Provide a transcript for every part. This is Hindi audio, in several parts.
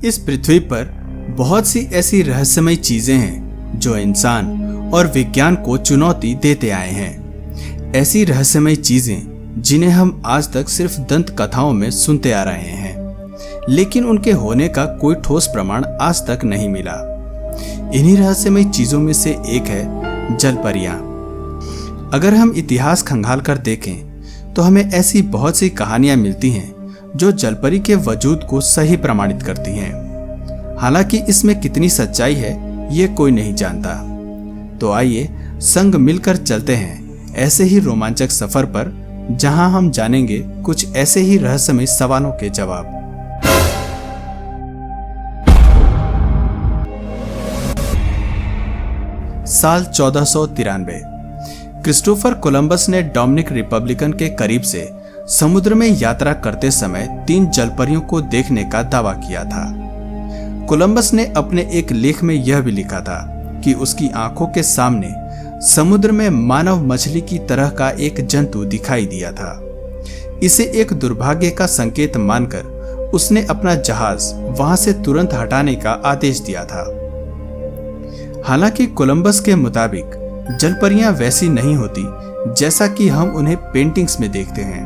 इस पृथ्वी पर बहुत सी ऐसी रहस्यमय चीजें हैं जो इंसान और विज्ञान को चुनौती देते आए हैं। ऐसी रहस्यमय चीजें जिन्हें हम आज तक सिर्फ दंत कथाओं में सुनते आ रहे हैं, लेकिन उनके होने का कोई ठोस प्रमाण आज तक नहीं मिला। इन्हीं रहस्यमय चीजों में से एक है जलपरियां। अगर हम इतिहास खंगाल कर देखें तो हमें ऐसी बहुत सी कहानियां मिलती हैं जो जलपरी के वजूद को सही प्रमाणित करती हैं। हालांकि इसमें कितनी सच्चाई है ये कोई नहीं जानता। तो आइए संग मिलकर चलते हैं ऐसे ही रोमांचक सफर पर, जहां हम जानेंगे कुछ ऐसे ही रहस्यमय सवालों के जवाब। साल 1493। क्रिस्टोफर कोलंबस ने डोमिनिक रिपब्लिकन के करीब से समुद्र में यात्रा करते समय 3 जलपरियों को देखने का दावा किया था। कोलंबस ने अपने एक लेख में यह भी लिखा था कि उसकी आंखों के सामने समुद्र में मानव मछली की तरह का एक जंतु दिखाई दिया था। इसे एक दुर्भाग्य का संकेत मानकर उसने अपना जहाज वहां से तुरंत हटाने का आदेश दिया था। हालांकि कोलंबस के मुताबिक जलपरियां वैसी नहीं होती जैसा कि हम उन्हें पेंटिंग्स में देखते हैं।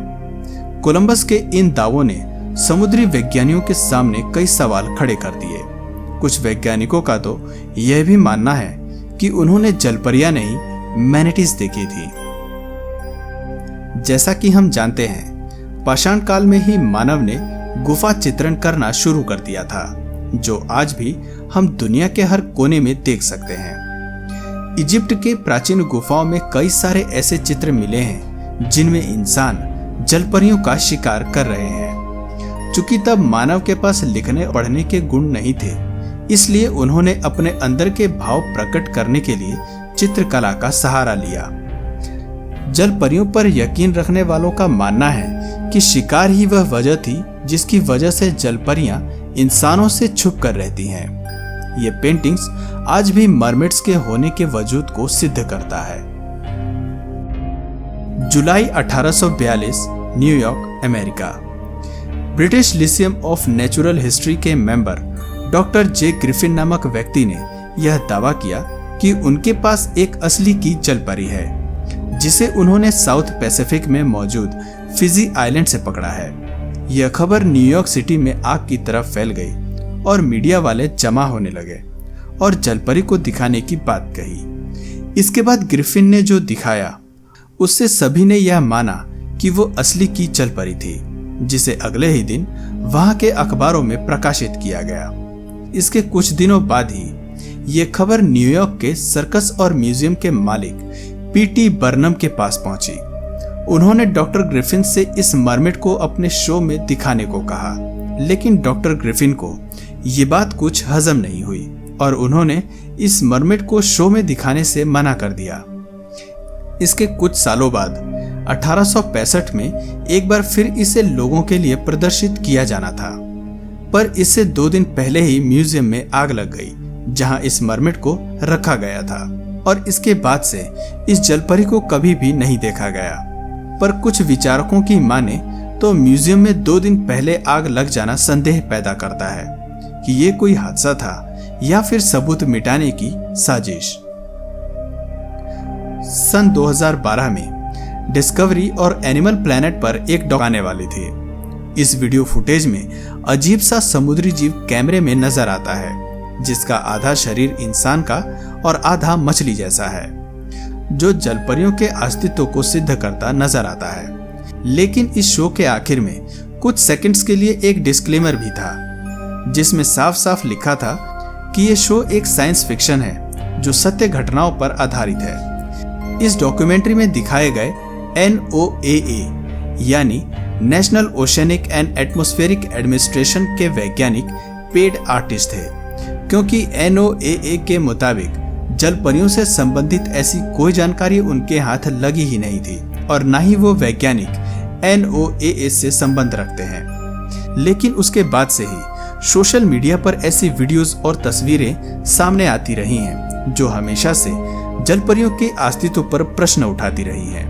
कोलंबस के इन दावों ने समुद्री वैज्ञानिकों के सामने कई सवाल खड़े कर दिए। कुछ वैज्ञानिकों का तो यह भी मानना है कि उन्होंने जलपरियां नहीं मैनेटिस देखी थी। जैसा कि हम जानते हैं, पाषाण काल में ही मानव ने गुफा चित्रण करना शुरू कर दिया था, जो आज भी हम दुनिया के हर कोने में देख सकते हैं। इजिप्ट के प्राचीन गुफाओं में कई सारे ऐसे चित्र मिले हैं जिनमें इंसान जलपरियों का शिकार कर रहे हैं। चूंकि तब मानव के पास लिखने पढ़ने के गुण नहीं थे, इसलिए उन्होंने अपने अंदर के भाव प्रकट करने के लिए चित्रकला का सहारा लिया। जलपरियों पर यकीन रखने वालों का मानना है कि शिकार ही वह वजह थी जिसकी वजह से जलपरियां इंसानों से छुप कर रहती हैं। ये पेंटिंग्स आज भी मरमेड्स के होने के वजूद को सिद्ध करता है। जुलाई 1842, New York, America. British lyceum of natural history के मेंबर डॉक्टर जे ग्रिफिन नामक व्यक्ति ने यह दावा किया कि उनके पास एक असली की जलपरी है, जिसे उन्होंने साउथ पैसिफिक में मौजूद फिजी आइलैंड से पकड़ा है। यह खबर न्यूयॉर्क सिटी में आग की तरफ फैल गई और मीडिया वाले जमा होने लगे और जलपरी को दिखाने की बात कही। इसके बाद ग्रिफिन ने जो दिखाया उससे सभी ने यह माना कि वो असली की जलपरी थी, जिसे अगले ही दिन वहां के अखबारों में प्रकाशित किया गया। इसके कुछ दिनों बाद ही ये खबर न्यूयॉर्क के सर्कस और म्यूजियम के मालिक पीटी बर्नम के पास पहुंची। उन्होंने डॉक्टर ग्रिफिन से इस मरमेड को अपने शो में दिखाने को कहा, लेकिन डॉक्टर ग्रिफिन को ये बात कुछ हजम नहीं हुई और उन्होंने इस मरमेड को शो में दिखाने से मना कर दिया। इसके कुछ सालों बाद 1865 में एक बार फिर इसे लोगों के लिए प्रदर्शित किया जाना था, पर इससे 2 दिन पहले ही म्यूजियम में आग लग गई जहां इस मरमेड को रखा गया था, और इसके बाद से इस जलपरी को कभी भी नहीं देखा गया। पर कुछ विचारकों की माने तो म्यूजियम में 2 दिन पहले आग लग जाना संदेह पैदा करता है कि ये कोई हादसा था या फिर सबूत मिटाने की साजिश। सन 2012 में डिस्कवरी और एनिमल प्लैनेट पर एक डॉक्यूमेंट्री आने वाली थी। इस वीडियो फुटेज में अजीब सा समुद्री जीव कैमरे में नजर आता है, जिसका आधा शरीर इंसान का और आधा मछली जैसा है, जो जलपरियों के अस्तित्व को सिद्ध करता नजर आता है। लेकिन इस शो के आखिर में कुछ सेकंड्स के लिए एक डिस्क्लेमर भी था, जिसमें साफ साफ लिखा था कि यह शो एक साइंस फिक्शन है जो सत्य घटनाओं पर आधारित है। इस डॉक्यूमेंट्री में दिखाए गए NOAA यानी national oceanic and atmospheric administration के वैज्ञानिक पेड आर्टिस्ट थे, क्योंकि NOAA के मुताबिक जलपरियों से संबंधित ऐसी कोई जानकारी उनके हाथ लगी ही नहीं थी और न ही वो वैज्ञानिक NOAA से संबंध रखते हैं। लेकिन उसके बाद से ही सोशल मीडिया पर ऐसी वीडियोस और तस्वीरें सामने आती रही हैं जो हमेशा से जलपरियों के अस्तित्व पर प्रश्न उठाती रही हैं।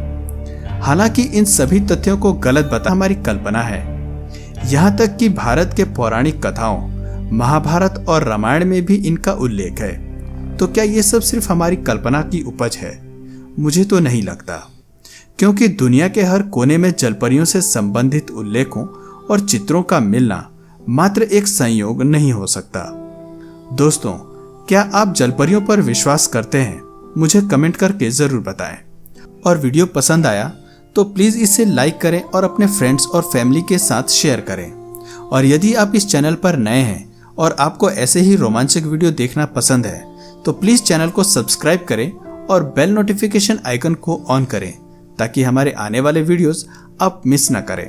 हालांकि इन सभी तथ्यों को गलत बता हमारी कल्पना है। यहाँ तक कि भारत के पौराणिक कथाओं, महाभारत और रामायण में भी इनका उल्लेख है। तो क्या ये सब सिर्फ हमारी कल्पना की उपज है? मुझे तो नहीं लगता, क्योंकि दुनिया के हर कोने में जलपरियों से संबंधित उल्लेखों और चित्रों का मिलना मात्र एक संयोग नहीं हो सकता। दोस्तों, क्या आप जलपरियों पर विश्वास करते हैं? मुझे कमेंट करके जरूर बताएं। और वीडियो पसंद आया तो प्लीज इसे लाइक करें और अपने फ्रेंड्स और फैमिली के साथ शेयर करें। और यदि आप इस चैनल पर नए हैं और आपको ऐसे ही रोमांचक वीडियो देखना पसंद है तो प्लीज चैनल को सब्सक्राइब करें और बेल नोटिफिकेशन आइकन को ऑन करें, ताकि हमारे आने वाले वीडियोस आप मिस ना करें।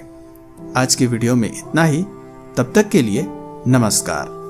आज की वीडियो में इतना ही। तब तक के लिए नमस्कार।